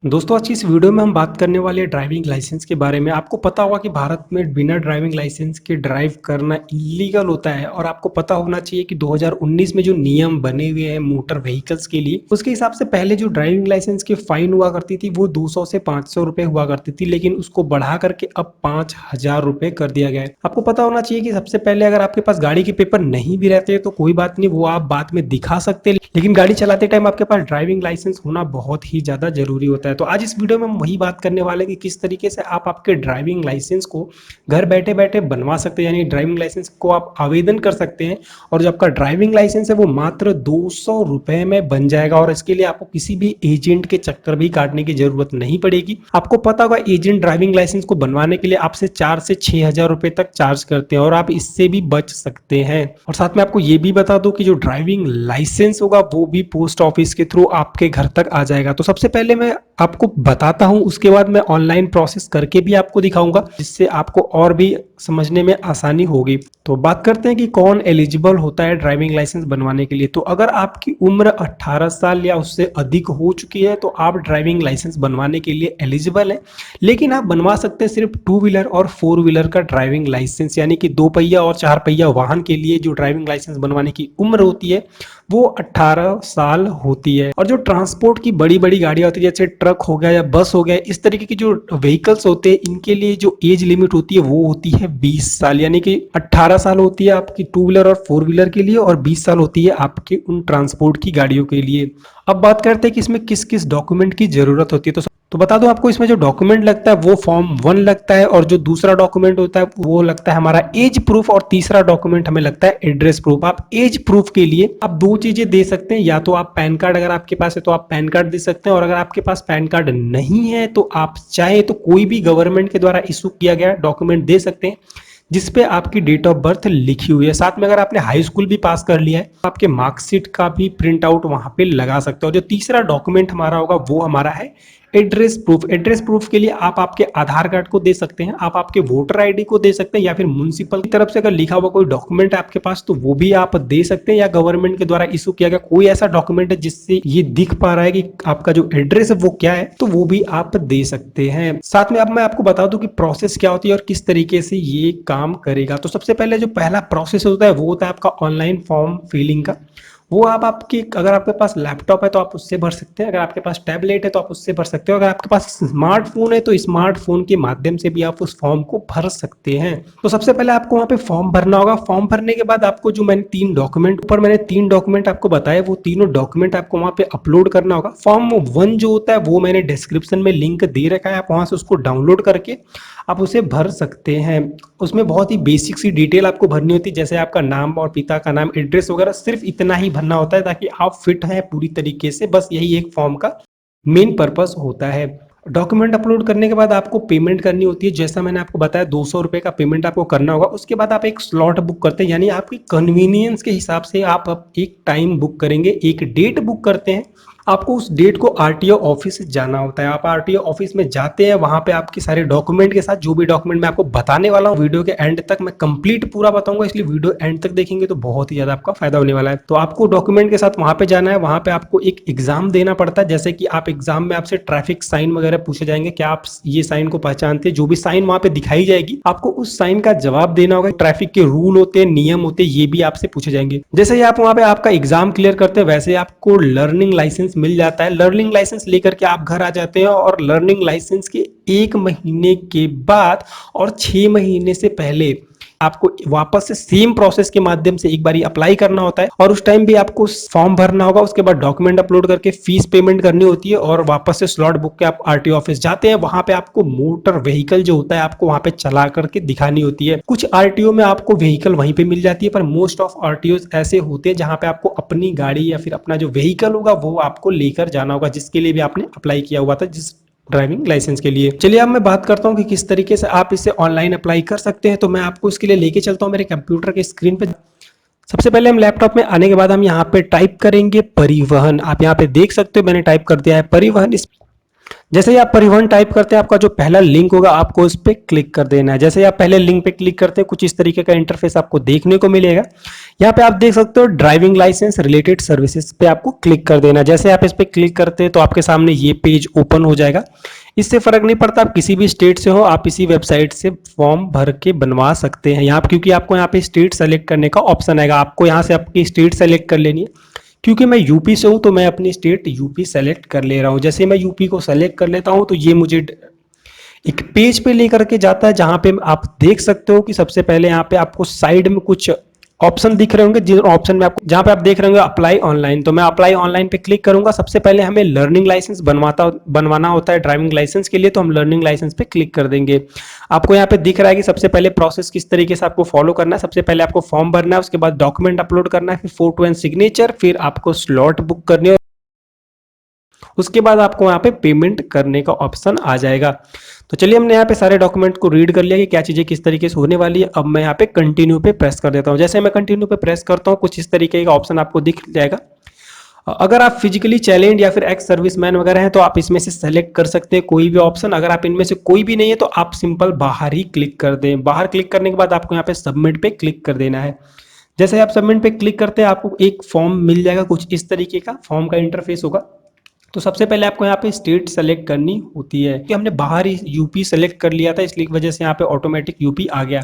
दोस्तों आज की इस वीडियो में हम बात करने वाले हैं ड्राइविंग लाइसेंस के बारे में। आपको पता होगा कि भारत में बिना ड्राइविंग लाइसेंस के ड्राइव करना इलीगल होता है और आपको पता होना चाहिए कि 2019 में जो नियम बने हुए हैं मोटर व्हीकल्स के लिए, उसके हिसाब से पहले जो ड्राइविंग लाइसेंस की फाइन हुआ करती थी वो 200 से 500 रुपए हुआ करती थी, लेकिन उसको बढ़ा करके अब 5000 रुपए कर दिया गया है। आपको पता होना चाहिए कि सबसे पहले अगर आपके पास गाड़ी के पेपर नहीं भी रहते तो कोई बात नहीं, वो आप बाद में दिखा सकते हैं, लेकिन गाड़ी चलाते टाइम आपके पास ड्राइविंग लाइसेंस होना बहुत ही ज्यादा जरूरी होता है। तो आज इस वीडियो में हम वही बात करने वाले हैं कि किस तरीके से आप आपके ड्राइविंग लाइसेंस को घर बैठे बैठे बनवा सकते हैं, यानी ड्राइविंग लाइसेंस को आप आवेदन कर सकते हैं और जो आपका ड्राइविंग लाइसेंस है वो मात्र 200 रुपए में बन जाएगा और इसके लिए आपको किसी भी एजेंट के चक्कर भी काटने की जरूरत नहीं पड़ेगी। आपको पता होगा एजेंट ड्राइविंग लाइसेंस को बनवाने के लिए आपसे 4 से 6 हजार रुपए तक चार्ज करते हैं और आप इससे भी बच सकते हैं। और साथ में आपको ये भी बता दूं कि जो ड्राइविंग लाइसेंस होगा वो भी पोस्ट ऑफिस के थ्रू आपके घर तक आ जाएगा। तो सबसे पहले मैं आपको बताता हूं, उसके बाद मैं ऑनलाइन प्रोसेस करके भी आपको दिखाऊंगा जिससे आपको और भी समझने में आसानी होगी। तो बात करते हैं कि कौन एलिजिबल होता है ड्राइविंग लाइसेंस बनवाने के लिए। तो अगर आपकी उम्र 18 साल या उससे अधिक हो चुकी है तो आप ड्राइविंग लाइसेंस बनवाने के लिए एलिजिबल है, लेकिन आप बनवा सकते हैं सिर्फ 2 व्हीलर और 4 व्हीलर का ड्राइविंग लाइसेंस, यानी कि 2 पहिया और 4 पहिया वाहन के लिए जो ड्राइविंग लाइसेंस बनवाने की उम्र होती है वो 18 साल होती है। और जो ट्रांसपोर्ट की बड़ी बड़ी गाड़ियां होती है जैसे ट्रक हो गया या बस हो गया, इस तरीके की जो व्हीकल्स होते हैं इनके लिए जो एज लिमिट होती है वो होती है 20 साल, यानी कि 18 साल होती है आपकी 2 व्हीलर और 4 व्हीलर के लिए और 20 साल होती है आपके उन ट्रांसपोर्ट की गाड़ियों के लिए। अब बात करते हैं कि इसमें किस किस डॉक्यूमेंट की जरूरत होती है। तो बता दो आपको, इसमें जो डॉक्यूमेंट लगता है वो फॉर्म 1 लगता है और जो दूसरा डॉक्यूमेंट होता है वो लगता है हमारा एज प्रूफ और तीसरा डॉक्यूमेंट हमें लगता है एड्रेस प्रूफ। आप एज प्रूफ के लिए आप दो चीजें दे सकते हैं, या तो आप पैन कार्ड, अगर आपके पास है तो आप पैन कार्ड दे सकते हैं, और अगर आपके पास पैन कार्ड नहीं है तो आप चाहे तो कोई भी गवर्नमेंट के द्वारा इशू किया गया डॉक्यूमेंट दे सकते हैं जिसपे आपकी डेट ऑफ बर्थ लिखी हुई है। साथ में अगर आपने हाई स्कूल भी पास कर लिया है आपके मार्कशीट का भी प्रिंट आउट वहां पे लगा सकते हो। जो तीसरा डॉक्यूमेंट हमारा होगा वो हमारा है एड्रेस प्रूफ। एड्रेस प्रूफ के लिए आप आपके आधार कार्ड को दे सकते हैं, आप आपके वोटर आईडी को दे सकते हैं, या फिर म्युनिसिपल की तरफ से अगर लिखा हुआ कोई डॉक्यूमेंट है आपके पास तो वो भी आप दे सकते हैं, या गवर्नमेंट के द्वारा इशू किया गया कोई ऐसा डॉक्यूमेंट है जिससे ये दिख पा रहा है कि आपका जो एड्रेस है वो क्या है, तो वो भी आप दे सकते हैं। साथ में अब मैं आपको बता दूं कि प्रोसेस क्या होती है और किस तरीके से ये काम करेगा। तो सबसे पहले जो पहला प्रोसेस होता है वो होता है आपका ऑनलाइन फॉर्म फिलिंग का। वो आप आपकी, अगर आपके पास लैपटॉप है तो आप उससे भर सकते हैं, अगर आपके पास टैबलेट है तो आप उससे भर सकते हो, अगर आपके पास स्मार्टफोन है तो स्मार्टफोन के माध्यम से भी आप उस फॉर्म को भर सकते हैं। तो सबसे पहले आपको वहां पे फॉर्म भरना होगा। फॉर्म भरने के बाद आपको जो मैंने 3 डॉक्यूमेंट आपको बताया वो तीनों डॉक्यूमेंट आपको वहां पे अपलोड करना होगा। फॉर्म 1 जो होता है वो मैंने डिस्क्रिप्शन में लिंक दे रखा है, आप वहां से उसको डाउनलोड करके आप उसे भर सकते हैं। उसमें बहुत ही बेसिक सी डिटेल आपको भरनी होती है, जैसे आपका नाम और पिता का नाम, एड्रेस वगैरह, सिर्फ इतना ही भरना होता है ताकि आप फिट हैं पूरी तरीके से। बस यही एक फॉर्म का मेन पर्पस होता है। डॉक्यूमेंट अपलोड करने के बाद आपको पेमेंट करनी होती है, जैसा मैंने आपको बताया 200 रुपए का पेमेंट आपको करना होगा। उसके बाद आप एक स्लॉट बुक करते हैं, यानी आपकी कन्वीनियंस के हिसाब से आप अब एक टाइम बुक करेंगे, एक डेट बुक करते हैं। आपको उस डेट को आरटीओ ऑफिस जाना होता है। आप आरटीओ ऑफिस में जाते हैं, वहां पे आपके सारे डॉक्यूमेंट के साथ जो भी डॉक्यूमेंट मैं आपको बताने वाला हूँ वीडियो के एंड तक मैं कंप्लीट पूरा बताऊंगा, इसलिए वीडियो एंड तक देखेंगे तो बहुत ही ज्यादा आपका फायदा होने वाला है। तो आपको डॉक्यूमेंट के साथ वहां पे जाना है, वहां पे आपको एक एग्जाम देना पड़ता है। जैसे कि आप एग्जाम में आपसे ट्रैफिक साइन वगैरह पूछे जाएंगे, क्या आप ये साइन को पहचानते हैं, जो भी साइन वहां पे दिखाई जाएगी आपको उस साइन का जवाब देना होगा। ट्रैफिक के रूल होते हैं, नियम होते हैं, ये भी आपसे पूछे जाएंगे। जैसे ही आप वहां पे आपका एग्जाम क्लियर करते हैं वैसे आपको लर्निंग लाइसेंस मिल जाता है। लर्निंग लाइसेंस लेकर के आप घर आ जाते हैं और लर्निंग लाइसेंस के 1 महीने के बाद और 6 महीने से पहले आपको वापस से सेम प्रोसेस के माध्यम से एक बार अप्लाई करना होता है और उस टाइम भी आपको फॉर्म भरना होगा। उसके बाद डॉक्यूमेंट अपलोड करके फीस पेमेंट करनी होती है और वापस से स्लॉट बुक के आप आरटीओ ऑफिस जाते हैं। वहां पे आपको मोटर व्हीकल जो होता है आपको वहां पे चला करके दिखानी होती है। कुछ आरटीओ में आपको व्हीकल वहीं पे मिल जाती है, पर मोस्ट ऑफ आरटीओ ऐसे होते हैं जहां पे आपको अपनी गाड़ी या फिर अपना जो व्हीकल होगा वो आपको लेकर जाना होगा, जिसके लिए भी आपने अप्लाई किया हुआ था, जिस ड्राइविंग लाइसेंस के लिए। चलिए अब मैं बात करता हूं कि किस तरीके से आप इसे ऑनलाइन अप्लाई कर सकते हैं। तो मैं आपको इसके लिए लेके चलता हूं मेरे कंप्यूटर के स्क्रीन पे। सबसे पहले हम लैपटॉप में आने के बाद हम यहाँ पे टाइप करेंगे परिवहन। आप यहाँ पे देख सकते हो मैंने टाइप कर दिया है परिवहन। जैसे ही आप परिवहन टाइप करते हैं, आपका जो पहला लिंक होगा आपको उस पर क्लिक कर देना है। जैसे ही आप पहले लिंक पे क्लिक करते हैं, कुछ इस तरीके का इंटरफेस आपको देखने को मिलेगा। यहाँ पे आप देख सकते हो ड्राइविंग लाइसेंस रिलेटेड सर्विसेज पे आपको क्लिक कर देना है। जैसे आप इस पे क्लिक करते हैं तो आपके सामने ये पेज ओपन हो जाएगा। इससे फर्क नहीं पड़ता आप किसी भी स्टेट से हो, आप इसी वेबसाइट से फॉर्म भर के बनवा सकते हैं। यहाँ क्योंकि आपको यहाँ पे स्टेट सेलेक्ट करने का ऑप्शन आएगा, आपको यहाँ से आपकी स्टेट सेलेक्ट कर लेनी है। क्योंकि मैं यूपी से हूं तो मैं अपनी स्टेट यूपी सेलेक्ट कर ले रहा हूं। जैसे मैं यूपी को सेलेक्ट कर लेता हूं तो ये मुझे एक पेज पे लेकर के जाता है, जहां पे आप देख सकते हो कि सबसे पहले यहाँ पे आपको साइड में कुछ ऑप्शन दिख रहे होंगे, जिन ऑप्शन में आपको जहां पे आप देख रहे होंगे अप्लाई ऑनलाइन, तो मैं अप्लाई ऑनलाइन पे क्लिक करूंगा। सबसे पहले हमें लर्निंग लाइसेंस बनवाना होता है ड्राइविंग लाइसेंस के लिए, तो हम लर्निंग लाइसेंस पे क्लिक कर देंगे। आपको यहाँ पे दिख रहा है कि सबसे पहले प्रोसेस किस तरीके से आपको फॉलो करना है। सबसे पहले आपको फॉर्म भरना है, उसके बाद डॉक्यूमेंट अपलोड करना है, फिर फोटो एंड सिग्नेचर, फिर आपको स्लॉट बुक करनी है, उसके बाद आपको यहाँ पे पेमेंट करने का ऑप्शन आ जाएगा। तो चलिए हमने यहाँ पे सारे डॉक्यूमेंट को रीड कर लिया कि क्या चीज़ें किस तरीके से होने वाली है। अब मैं यहाँ पे कंटिन्यू पे प्रेस कर देता हूँ। जैसे मैं कंटिन्यू पे प्रेस करता हूँ, कुछ इस तरीके का ऑप्शन आपको दिख जाएगा। अगर आप फिजिकली चैलेंज या फिर एक्स सर्विसमैन वगैरह हैं तो आप इसमें से सेलेक्ट कर सकते हैं कोई भी ऑप्शन। अगर आप इनमें से कोई भी नहीं है तो आप सिंपल बाहर ही क्लिक कर दें। बाहर क्लिक करने के बाद आपको यहाँ पे सबमिट पे क्लिक कर देना है। जैसे आप सबमिट पे क्लिक करते हैं आपको एक फॉर्म मिल जाएगा, कुछ इस तरीके का फॉर्म का इंटरफेस होगा। तो सबसे पहले आपको यहाँ पे स्टेट सेलेक्ट करनी होती है कि हमने बाहर ही यूपी सेलेक्ट कर लिया था, इसलिए वजह से यहाँ पे ऑटोमेटिक यूपी आ गया।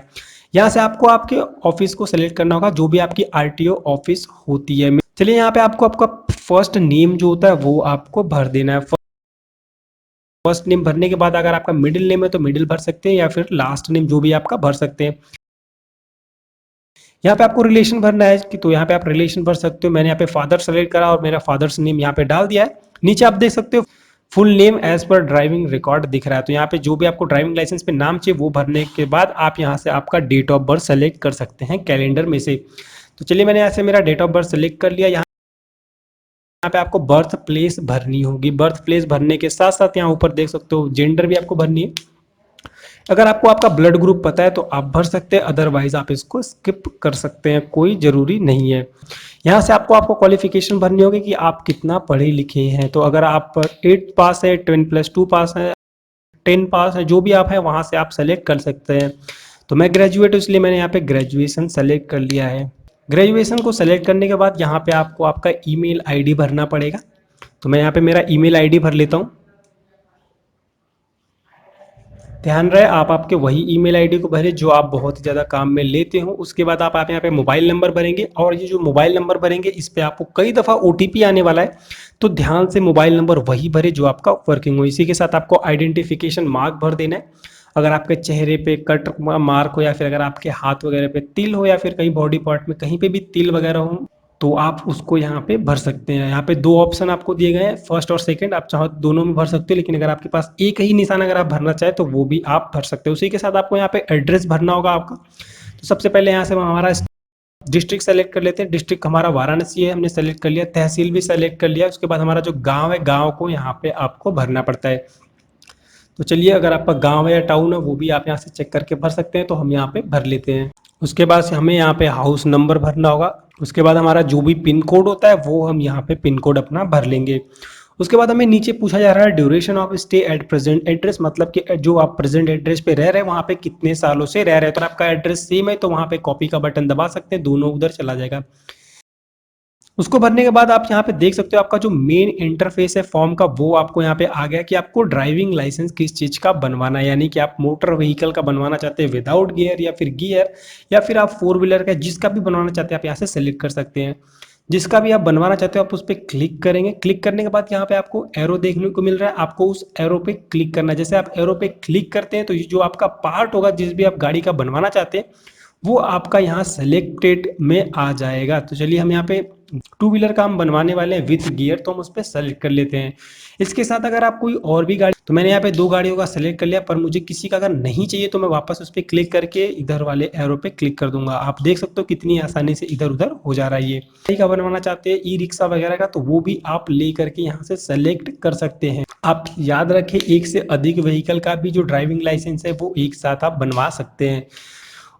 यहाँ से आपको आपके ऑफिस को सेलेक्ट करना होगा, जो भी आपकी आरटीओ ऑफिस होती है। चलिए यहाँ पे आपको आपका फर्स्ट नेम जो होता है वो आपको भर देना है। फर्स्ट नेम भरने के बाद अगर आपका मिडिल नेम है तो मिडिल भर सकते हैं, या फिर लास्ट नेम जो भी आपका भर सकते हैं। यहाँ पे आपको रिलेशन भरना है कि तो यहाँ पे आप रिलेशन भर सकते हो। मैंने यहाँ पे फादर सेलेक्ट करा और मेरा फादर्स नेम यहाँ पे डाल दिया है। नीचे आप देख सकते हो फुल नेम एज पर ड्राइविंग रिकॉर्ड दिख रहा है। तो यहाँ पे जो भी आपको ड्राइविंग लाइसेंस पे नाम चाहिए वो भरने के बाद आप यहाँ से आपका डेट ऑफ बर्थ सेलेक्ट कर सकते हैं कैलेंडर में से। तो चलिए मैंने यहाँ से मेरा डेट ऑफ बर्थ सेलेक्ट कर लिया। यहाँ पे आपको बर्थ प्लेस भरनी होगी। बर्थ प्लेस भरने के साथ साथ यहाँ ऊपर देख सकते हो जेंडर भी आपको भरनी है। अगर आपको आपका ब्लड ग्रुप पता है तो आप भर सकते हैं, अदरवाइज आप इसको स्किप कर सकते हैं, कोई जरूरी नहीं है। यहाँ से आपको क्वालिफिकेशन भरनी होगी कि आप कितना पढ़े लिखे हैं। तो अगर आप 8 पास है, 10+2 पास है, 10 पास है, जो भी आप है वहाँ से आप सेलेक्ट कर सकते हैं। तो मैं ग्रेजुएट हूँ इसलिए मैंने यहाँ पे ग्रेजुएशन सेलेक्ट कर लिया है। ग्रेजुएशन को सेलेक्ट करने के बाद यहाँ पे आपको आपका ईमेल आईडी भरना पड़ेगा। तो मैं यहाँ पे मेरा ईमेल आईडी भर लेता हूँ। ध्यान रहे आप आपके वही ईमेल आईडी को भरें जो आप बहुत ही ज़्यादा काम में लेते हो। उसके बाद आप यहाँ पे मोबाइल नंबर भरेंगे, और ये जो मोबाइल नंबर भरेंगे इस पे आपको कई दफ़ा ओटीपी आने वाला है, तो ध्यान से मोबाइल नंबर वही भरे जो आपका वर्किंग हो। इसी के साथ आपको आइडेंटिफिकेशन मार्क भर देना है। अगर आपके चेहरे पे कट मार्क हो, या फिर अगर आपके हाथ वगैरह पे तिल हो, या फिर कहीं बॉडी पार्ट में कहीं पे भी तिल वगैरह हो, तो आप उसको यहाँ पे भर सकते हैं। यहाँ पे 2 ऑप्शन आपको दिए गए हैं, फर्स्ट और सेकंड। आप चाहो तो दोनों में भर सकते हो, लेकिन अगर आपके पास एक ही निशान अगर आप भरना चाहे तो वो भी आप भर सकते हो। उसी के साथ आपको यहाँ पे एड्रेस भरना होगा आपका। तो सबसे पहले यहाँ से हमारा डिस्ट्रिक्ट सेलेक्ट कर लेते हैं। डिस्ट्रिक्ट हमारा वाराणसी है, हमने सेलेक्ट कर लिया। तहसील भी सेलेक्ट कर लिया। उसके बाद हमारा जो गाँव है, गाँव को यहाँ पे आपको भरना पड़ता है। तो चलिए अगर आपका गाँव है या टाउन है वो भी आप यहाँ से चेक करके भर सकते हैं। तो हम यहाँ पे भर लेते हैं। उसके बाद हमें यहाँ पे हाउस नंबर भरना होगा। उसके बाद हमारा जो भी पिन कोड होता है वो हम यहाँ पे पिन कोड अपना भर लेंगे। उसके बाद हमें नीचे पूछा जा रहा है duration of stay at present address, मतलब कि जो आप प्रेजेंट एड्रेस पे रह रहे हैं वहाँ पे कितने सालों से रह रहे हैं। तो आपका एड्रेस सेम है तो वहाँ पे कॉपी का बटन दबा सकते हैं, दोनों उधर चला जाएगा। उसको भरने के बाद आप यहाँ पे देख सकते हो आपका जो मेन इंटरफेस है फॉर्म का, वो आपको यहाँ पे आ गया कि आपको ड्राइविंग लाइसेंस किस चीज़ का बनवाना है। यानी कि आप मोटर व्हीकल का बनवाना चाहते हैं विदाउट गियर, या फिर गियर, या फिर आप 4 व्हीलर का, जिसका भी बनवाना चाहते हैं आप यहाँ से सेलेक्ट कर सकते हैं। जिसका भी आप बनवाना चाहते हो आप उस पर क्लिक करेंगे। क्लिक करने के बाद यहाँ पे आपको एरो देखने को मिल रहा है, आपको उस एरो पे क्लिक करना है। जैसे आप एरो पे क्लिक करते हैं तो ये जो आपका पार्ट होगा जिस भी आप गाड़ी का बनवाना चाहते हैं वो आपका यहाँ सेलेक्टेड में आ जाएगा। तो चलिए हम यहाँ पे 2 व्हीलर का हम बनवाने वाले हैं विथ गियर, तो हम उस पर सेलेक्ट कर लेते हैं। इसके साथ अगर आप कोई और भी गाड़ी, तो मैंने यहाँ पे 2 गाड़ियों का सेलेक्ट कर लिया, पर मुझे किसी का अगर नहीं चाहिए तो मैं वापस उस पर क्लिक करके इधर वाले एरो पे क्लिक कर दूंगा। आप देख सकते हो कितनी आसानी से इधर उधर हो जा रहा है। ये गाड़ी का बनवाना चाहते हैं ई रिक्शा वगैरह का, तो वो भी आप ले करके यहाँ से सेलेक्ट कर सकते हैं। आप याद रखें एक से अधिक व्हीकल का भी जो ड्राइविंग लाइसेंस है वो एक साथ आप बनवा सकते हैं।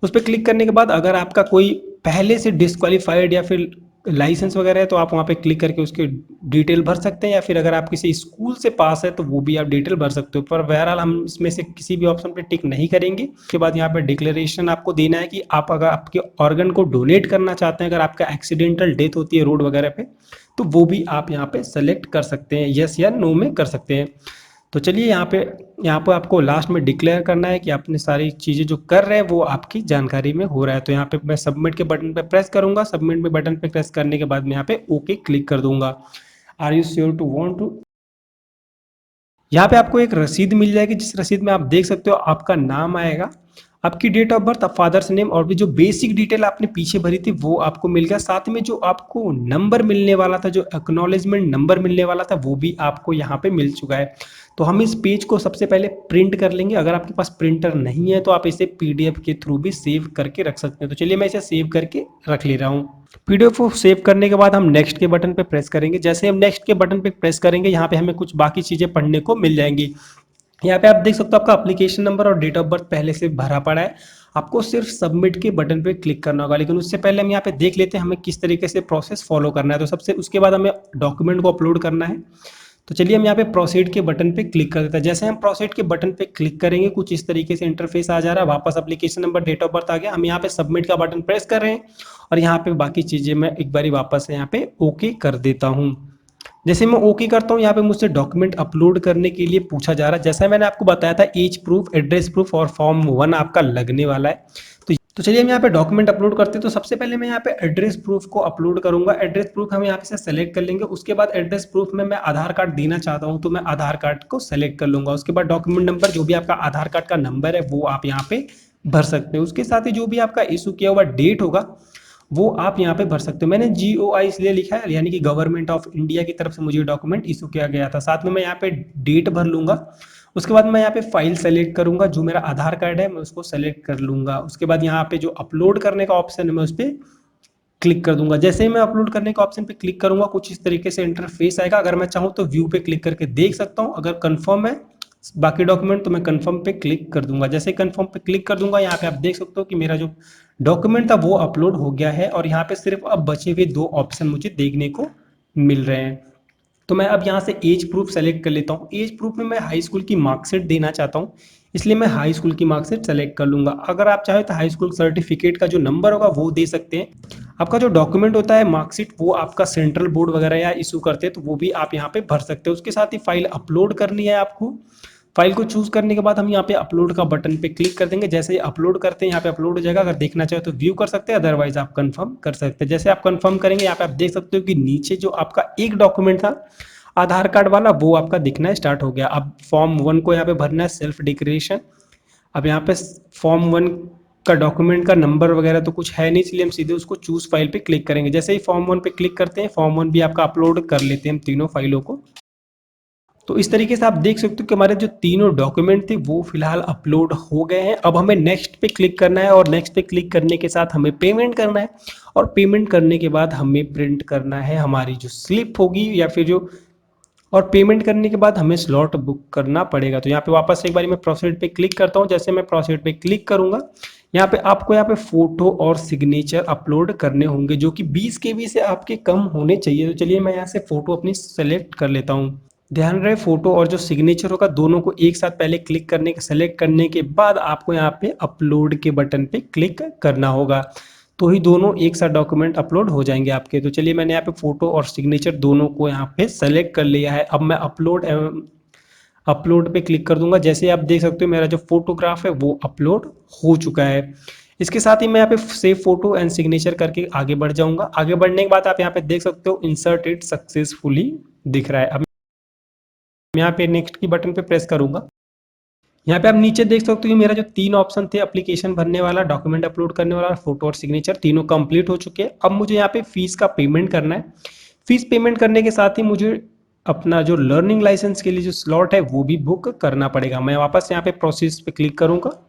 उस पर क्लिक करने के बाद अगर आपका कोई पहले से डिस्क्वालीफाइड या फिर लाइसेंस वगैरह है तो आप वहाँ पे क्लिक करके उसके डिटेल भर सकते हैं, या फिर अगर आप किसी स्कूल से पास है तो वो भी आप डिटेल भर सकते हो। पर बहरहाल हम इसमें से किसी भी ऑप्शन पे टिक नहीं करेंगे। उसके बाद यहाँ पे डिक्लेरेशन आपको देना है कि आप अगर आपके ऑर्गन को डोनेट करना चाहते हैं, अगर आपका एक्सीडेंटल डेथ होती है रोड वगैरह पे, तो वो भी आप यहाँ पे सेलेक्ट कर सकते हैं, यस या नो में कर सकते हैं। तो चलिए यहाँ पे आपको लास्ट में डिक्लेयर करना है कि आपने सारी चीज़ें जो कर रहे हैं वो आपकी जानकारी में हो रहा है। तो यहाँ पे मैं सबमिट के बटन पे प्रेस करूंगा। सबमिट में बटन पे प्रेस करने के बाद मैं यहाँ पे ओके क्लिक कर दूंगा। Are you sure to want to. यहाँ पे आपको एक रसीद मिल जाएगी, जिस रसीद में आप देख सकते हो आपका नाम आएगा, आपकी date of birth, father's name, और भी जो बेसिक डिटेल आपने पीछे भरी थी वो आपको मिल गया। साथ में जो आपको नंबर मिलने वाला था, जो एक्नॉलेजमेंट नंबर मिलने वाला था, वो भी आपको यहाँ पे मिल चुका है। तो हम इस पेज को सबसे पहले प्रिंट कर लेंगे। अगर आपके पास प्रिंटर नहीं है तो आप इसे पीडीएफ के थ्रू भी सेव करके रख सकते हैं। तो चलिए मैं इसे सेव करके रख ले रहा हूँ। पीडीएफ को सेव करने के बाद हम नेक्स्ट के बटन पे प्रेस करेंगे। जैसे हम नेक्स्ट के बटन पे प्रेस करेंगे, यहाँ पे हमें कुछ बाकी चीजें पढ़ने को मिल जाएंगी। यहाँ पे आप देख सकते हो आपका एप्लीकेशन नंबर और डेट ऑफ बर्थ पहले से भरा पड़ा है। आपको सिर्फ सबमिट के बटन पे क्लिक करना होगा, लेकिन उससे पहले हम यहाँ पे देख लेते हैं हमें किस तरीके से प्रोसेस फॉलो करना है। तो सबसे उसके बाद हमें डॉक्यूमेंट को अपलोड करना है। तो चलिए हम यहाँ पे प्रोसीड के बटन पे क्लिक कर देते हैं। जैसे हम प्रोसीड के बटन पे क्लिक करेंगे, कुछ इस तरीके से इंटरफेस आ जा रहा है। वापस application number, date of birth आ गया। हम यहाँ पे सबमिट का बटन प्रेस कर रहे हैं और यहाँ पे बाकी चीजें मैं एक बारी वापस यहाँ पे ओके कर देता हूँ। जैसे मैं ओके करता हूँ, यहाँ पे मुझसे डॉक्यूमेंट अपलोड करने के लिए पूछा जा रहा है। जैसा मैंने आपको बताया था, एज प्रूफ, एड्रेस प्रूफ और फॉर्म 1 आपका लगने वाला है। तो चलिए हम यहाँ पे डॉक्यूमेंट अपलोड करते हैं। तो सबसे पहले मैं यहाँ पे एड्रेस प्रूफ को अपलोड करूंगा। एड्रेस प्रूफ हम यहाँ पे से सेलेक्ट कर लेंगे। उसके बाद एड्रेस प्रूफ में मैं आधार कार्ड देना चाहता हूँ, तो मैं आधार कार्ड को सेलेक्ट कर लूंगा। उसके बाद डॉक्यूमेंट नंबर, जो भी आपका आधार कार्ड का नंबर है वो आप यहाँ पे भर सकते हैं। उसके साथ ही जो भी आपका इशू किया हुआ डेट होगा वो आप यहाँ पे भर सकते हो। मैंने GOI इसलिए लिखा है, यानी कि गवर्नमेंट ऑफ इंडिया की तरफ से मुझे डॉक्यूमेंट इशू किया गया था। साथ में मैं यहाँ पे डेट भर लूंगा। उसके बाद मैं यहाँ पे फाइल सेलेक्ट करूंगा, जो मेरा आधार कार्ड है मैं उसको सेलेक्ट कर लूंगा। उसके बाद यहाँ पे जो अपलोड करने का ऑप्शन है मैं उस पर क्लिक कर दूंगा। जैसे ही मैं अपलोड करने के ऑप्शन पे क्लिक करूंगा, कुछ इस तरीके से इंटरफेस आएगा। अगर मैं चाहूँ तो व्यू पे क्लिक करके देख सकता हूँ। अगर कंफर्म है बाकी डॉक्यूमेंट तो मैं कंफर्म पे क्लिक कर दूंगा। जैसे कंफर्म पे क्लिक कर दूंगा, यहाँ पे आप देख सकते हो कि मेरा जो डॉक्यूमेंट था वो अपलोड हो गया है और यहाँ पे सिर्फ अब बचे हुए 2 ऑप्शन मुझे देखने को मिल रहे हैं। तो मैं अब यहाँ से एज प्रूफ सेलेक्ट कर लेता हूँ। एज प्रूफ में मैं हाई स्कूल की मार्कशीट देना चाहता हूँ, इसलिए मैं हाई स्कूल की मार्कशीट सेलेक्ट कर लूंगा। अगर आप चाहें तो हाई स्कूल सर्टिफिकेट का जो नंबर होगा वो दे सकते हैं। आपका जो डॉक्यूमेंट होता है मार्कशीट, वो आपका सेंट्रल बोर्ड वगैरह या इशू करते हैं तो वो भी आप यहाँ पे भर सकते हो। उसके साथ ही फाइल अपलोड करनी है आपको। फाइल को चूज करने के बाद हम यहाँ पे अपलोड का बटन पे क्लिक कर देंगे। जैसे ही अपलोड करते हैं यहाँ पे अपलोड हो जाएगा। अगर देखना चाहे तो व्यू कर सकते हैं, अदरवाइज आप कंफर्म कर सकते हैं। जैसे आप कंफर्म करेंगे, यहाँ पे आप देख सकते हो कि नीचे जो आपका एक डॉक्यूमेंट था आधार कार्ड वाला, वो आपका दिखना स्टार्ट हो गया। अब फॉर्म 1 को यहाँ पे भरना है, सेल्फ डिक्लेरेशन। अब यहाँ पे फॉर्म 1 का डॉक्यूमेंट का नंबर वगैरह तो कुछ है नहीं, इसलिए हम सीधे उसको चूज फाइल पे क्लिक करेंगे। जैसे ही फॉर्म 1 पे क्लिक करते हैं, फॉर्म 1 भी आपका अपलोड कर लेते हैं हम तीनों फाइलों को। तो इस तरीके से आप देख सकते हो कि हमारे जो तीनों डॉक्यूमेंट थे वो फिलहाल अपलोड हो गए हैं। अब हमें नेक्स्ट पे क्लिक करना है और नेक्स्ट पे क्लिक करने के साथ हमें पेमेंट करना है। और पेमेंट करने के बाद हमें प्रिंट करना है हमारी जो स्लिप होगी या फिर जो, और पेमेंट करने के बाद हमें स्लॉट बुक करना पड़ेगा। तो यहाँ पे वापस एक बार मैं प्रोसीड पे क्लिक करता हूँ। जैसे मैं प्रोसीड पे क्लिक करूंगा, यहाँ पे आपको यहाँ पे फोटो और सिग्नेचर अपलोड करने होंगे, जो कि 20 KB से आपके कम होने चाहिए। तो चलिए मैं यहाँ से फोटो अपनी सेलेक्ट कर लेता हूँ। ध्यान रहे फोटो और जो सिग्नेचर होगा दोनों को एक साथ पहले क्लिक करने के सेलेक्ट करने के बाद आपको यहाँ पे अपलोड के बटन पे क्लिक करना होगा, तो ही दोनों एक साथ डॉक्यूमेंट अपलोड हो जाएंगे आपके। तो चलिए मैंने यहाँ पे फोटो और सिग्नेचर दोनों को यहाँ पे सेलेक्ट कर लिया है। अब मैं अपलोड पे क्लिक कर दूंगा। जैसे आप देख सकते हो मेरा जो फोटोग्राफ है वो अपलोड हो चुका है। इसके साथ ही मैं यहाँ पे सेव फोटो एंड सिग्नेचर करके आगे बढ़ जाऊंगा। आगे बढ़ने के बाद आप यहाँ पे देख सकते हो इंसर्टेड सक्सेसफुली दिख रहा है। अब यहाँ पे नेक्स्ट की बटन पे प्रेस करूंगा। यहाँ पे आप नीचे देख सकते हो कि मेरा जो 3 ऑप्शन थे, एप्लीकेशन भरने वाला, डॉक्यूमेंट अपलोड करने वाला, फोटो और सिग्नेचर, तीनों कंप्लीट हो चुके हैं। अब मुझे यहाँ पे फीस का पेमेंट करना है। फीस पेमेंट करने के साथ ही मुझे अपना जो लर्निंग लाइसेंस के लिए जो स्लॉट है वो भी बुक करना पड़ेगा। मैं वापस यहाँ पे प्रोसेस पे क्लिक करूंगा।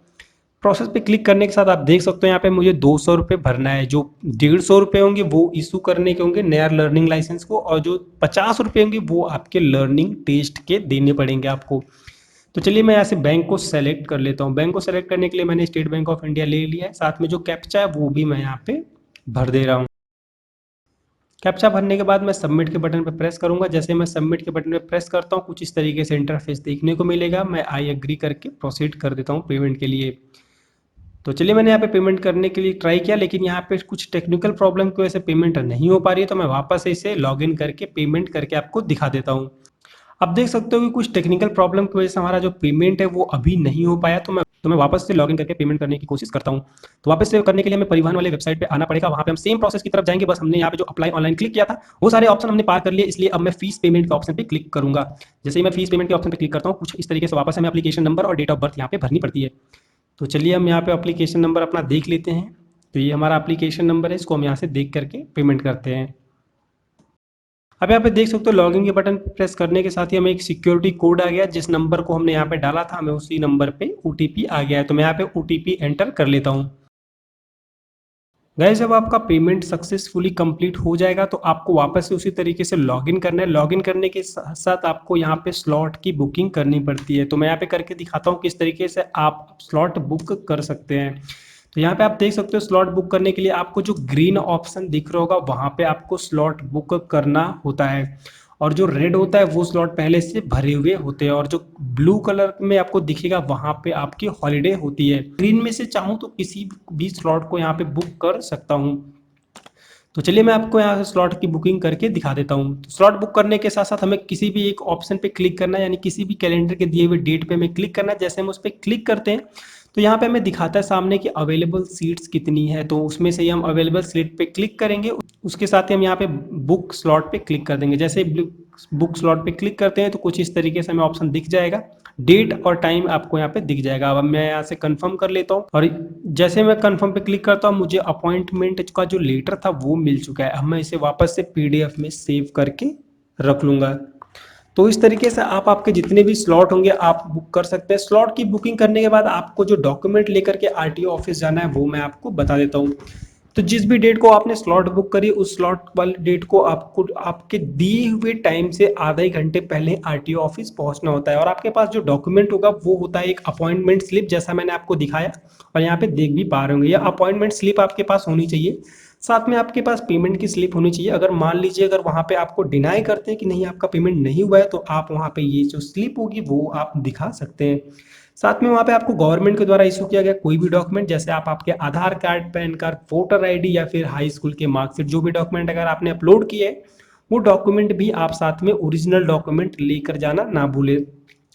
प्रोसेस पे क्लिक करने के साथ आप देख सकते हो यहाँ पे मुझे 200 रुपये भरना है। जो 150 रुपये होंगे वो इशू करने के होंगे नया लर्निंग लाइसेंस को, और जो 50 रुपये होंगे वो आपके लर्निंग टेस्ट के देने पड़ेंगे आपको। तो चलिए मैं यहाँ से बैंक को सेलेक्ट कर लेता हूँ। बैंक को सेलेक्ट करने के लिए मैंने स्टेट बैंक ऑफ इंडिया ले लिया है। साथ में जो कैप्चा है वो भी मैं यहाँ पे भर दे रहा हूँ। कैप्चा भरने के बाद मैं सबमिट के बटन पर प्रेस करूंगा। जैसे मैं सबमिट के बटन पर प्रेस करता हूं, कुछ इस तरीके से इंटरफेस देखने को मिलेगा। मैं आई एग्री करके प्रोसीड कर देता हूं पेमेंट के लिए। तो चलिए, मैंने यहाँ पे पेमेंट करने के लिए ट्राई किया, लेकिन यहाँ पे कुछ टेक्निकल प्रॉब्लम की वजह से पेमेंट नहीं हो पा रही है। तो मैं वापस से इसे लॉगिन करके पेमेंट करके आपको दिखा देता हूँ। आप देख सकते हो कि कुछ टेक्निकल प्रॉब्लम की वजह से हमारा जो पेमेंट है वो अभी नहीं हो पाया। तो मैं वापस से लॉगिन करके पेमेंट करने की कोशिश करता हूँ। तो वापस से करने के लिए हमें परिवहन वाले वेबसाइट पे आना पड़ेगा। वहाँ पे हम सेम प्रोसेस की तरफ जाएंगे, बस हमने यहाँ पे जो अप्लाई ऑनलाइन क्लिक किया था वो सारे ऑप्शन हमने पार कर लिए। इसलिए अब मैं फीस पेमेंट के ऑप्शन पे क्लिक करूंगा। जैसे ही मैं फीस पेमेंट के ऑप्शन पे क्लिक करता हूँ, कुछ इस तरीके से वापस हमें एप्लीकेशन नंबर और डेट ऑफ बर्थ यहाँ पे भरनी पड़ती है। तो चलिए हम यहाँ पे एप्लीकेशन नंबर अपना देख लेते हैं। तो ये हमारा एप्लीकेशन नंबर है, इसको हम यहाँ से देख करके पेमेंट करते हैं। अब यहाँ पे देख सकते हो लॉगिन के बटन प्रेस करने के साथ ही हमें एक सिक्योरिटी कोड आ गया। जिस नंबर को हमने यहाँ पे डाला था, हमें उसी नंबर पे ओटीपी आ गया है। तो मैं यहाँ पे ओटीपी एंटर कर लेता हूँ। गाइस, जब आपका पेमेंट सक्सेसफुली कंप्लीट हो जाएगा तो आपको वापस से उसी तरीके से लॉगिन करना है। लॉगिन करने के साथ साथ आपको यहाँ पे स्लॉट की बुकिंग करनी पड़ती है। तो मैं यहाँ पे करके दिखाता हूँ किस तरीके से आप स्लॉट बुक कर सकते हैं। तो यहाँ पे आप देख सकते हो, स्लॉट बुक करने के लिए आपको जो ग्रीन ऑप्शन दिख रहा होगा वहाँ पे आपको स्लॉट बुक करना होता है, और जो रेड होता है वो स्लॉट पहले से भरे हुए होते हैं, और जो ब्लू कलर में आपको दिखेगा वहाँ पे आपकी हॉलीडे होती है। ग्रीन में से चाहूँ तो किसी भी स्लॉट को यहाँ पे बुक कर सकता हूँ। तो चलिए मैं आपको यहाँ से स्लॉट की बुकिंग करके दिखा देता हूँ। तो स्लॉट बुक करने के साथ साथ हमें किसी भी एक ऑप्शन पे क्लिक करना है, यानी किसी भी कैलेंडर के दिए हुए डेट पे हमें क्लिक करना है। जैसे हम उस पर क्लिक करते हैं तो यहाँ पे हमें दिखाता है सामने कि अवेलेबल सीट्स कितनी है। तो उसमें से ही हम अवेलेबल सीट पे क्लिक करेंगे। उसके साथ ही हम यहाँ पे बुक स्लॉट पे क्लिक कर देंगे। जैसे बुक स्लॉट पे क्लिक करते हैं तो कुछ इस तरीके से हमें ऑप्शन दिख जाएगा, डेट और टाइम आपको यहाँ पे दिख जाएगा। अब मैं यहाँ से कंफर्म कर लेता हूँ, और जैसे मैं कंफर्म पे क्लिक करता हूँ मुझे अपॉइंटमेंट का जो लेटर था वो मिल चुका है। अब मैं इसे वापस से पीडीएफ में सेव करके रख लूंगा। तो इस तरीके से आप आपके जितने भी स्लॉट होंगे आप बुक कर सकते हैं। स्लॉट की बुकिंग करने के बाद आपको जो डॉक्यूमेंट लेकर के आरटीओ ऑफिस जाना है वो मैं आपको बता देता हूँ। तो जिस भी डेट को आपने स्लॉट बुक करी, उस स्लॉट वाली डेट को आपको आपके दिए हुए टाइम से आधा ही घंटे पहले आरटीओ ऑफिस पहुंचना होता है। और आपके पास जो डॉक्यूमेंट होगा वो होता है एक अपॉइंटमेंट स्लिप, जैसा मैंने आपको दिखाया और यहाँ पे देख भी पा रहे होंगे। यह अपॉइंटमेंट स्लिप आपके पास होनी चाहिए। साथ में आपके पास पेमेंट की स्लिप होनी चाहिए। अगर मान लीजिए अगर वहाँ पे आपको डिनाई करते हैं कि नहीं आपका पेमेंट नहीं हुआ है, तो आप वहाँ पे ये जो स्लिप होगी वो आप दिखा सकते हैं। साथ में वहाँ पे आपको गवर्नमेंट के द्वारा इशू किया गया कोई भी डॉक्यूमेंट, जैसे आप आपके Aadhaar card, PAN card, voter ID या फिर हाई स्कूल के मार्कशीट, जो भी डॉक्यूमेंट अगर आपने अपलोड किए वो डॉक्यूमेंट भी आप साथ में ओरिजिनल डॉक्यूमेंट लेकर जाना ना भूले।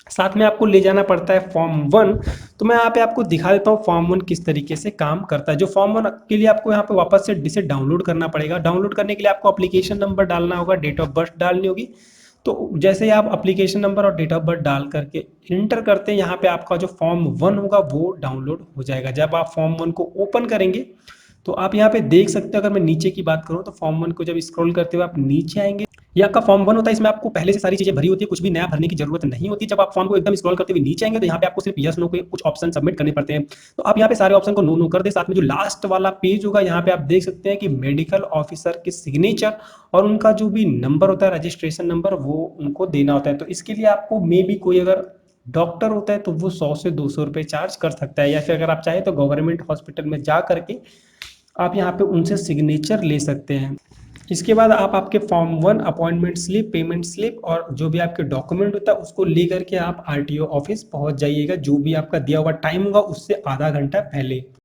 साथ में आपको ले जाना पड़ता है फॉर्म 1। तो मैं यहाँ पे आपको दिखा देता हूँ फॉर्म 1 किस तरीके से काम करता है। जो फॉर्म 1 के लिए आपको यहाँ पे वापस से इसे डाउनलोड करना पड़ेगा। डाउनलोड करने के लिए आपको एप्लीकेशन नंबर डालना होगा, डेट ऑफ बर्थ डालनी होगी। तो जैसे ही आप एप्लीकेशन नंबर और डेट ऑफ बर्थ डाल करके इंटर करते हैं, यहाँ पे आपका जो फॉर्म 1 होगा वो डाउनलोड हो जाएगा। जब आप फॉर्म 1 को ओपन करेंगे तो आप यहाँ पे देख सकते हो, अगर मैं नीचे की बात करूँ तो फॉर्म 1 को जब स्क्रॉल करते हुए आप नीचे आएंगे, ये आपका फॉर्म 1 होता है। इसमें आपको पहले से सारी चीजें भरी होती है, कुछ भी नया भरने की जरूरत नहीं होती। जब आप फॉर्म को एकदम स्क्रॉल करते हुए नीचे आएंगे तो यहाँ पे आपको सिर्फ यस नो के कुछ ऑप्शन सबमिट करने पड़ते हैं। तो आप यहाँ पे सारे ऑप्शन को नो नो कर दे। साथ में जो लास्ट वाला पेज होगा यहाँ पे आप देख सकते हैं कि मेडिकल ऑफिसर की सिग्नेचर और उनका जो भी नंबर होता है, रजिस्ट्रेशन नंबर, वो उनको देना होता है। तो इसके लिए आपको मे बी कोई अगर डॉक्टर होता है तो वो 100 से 200 रुपये चार्ज कर सकता है, या फिर अगर आप चाहें तो गवर्नमेंट हॉस्पिटल में जा करके आप यहाँ पे उनसे सिग्नेचर ले सकते हैं। इसके बाद आप आपके form 1, appointment slip, payment slip और जो भी आपके डॉक्यूमेंट होता है उसको ले करके आप आरटीओ ऑफिस पहुंच जाइएगा, जो भी आपका दिया हुआ टाइम होगा उससे आधा घंटा पहले।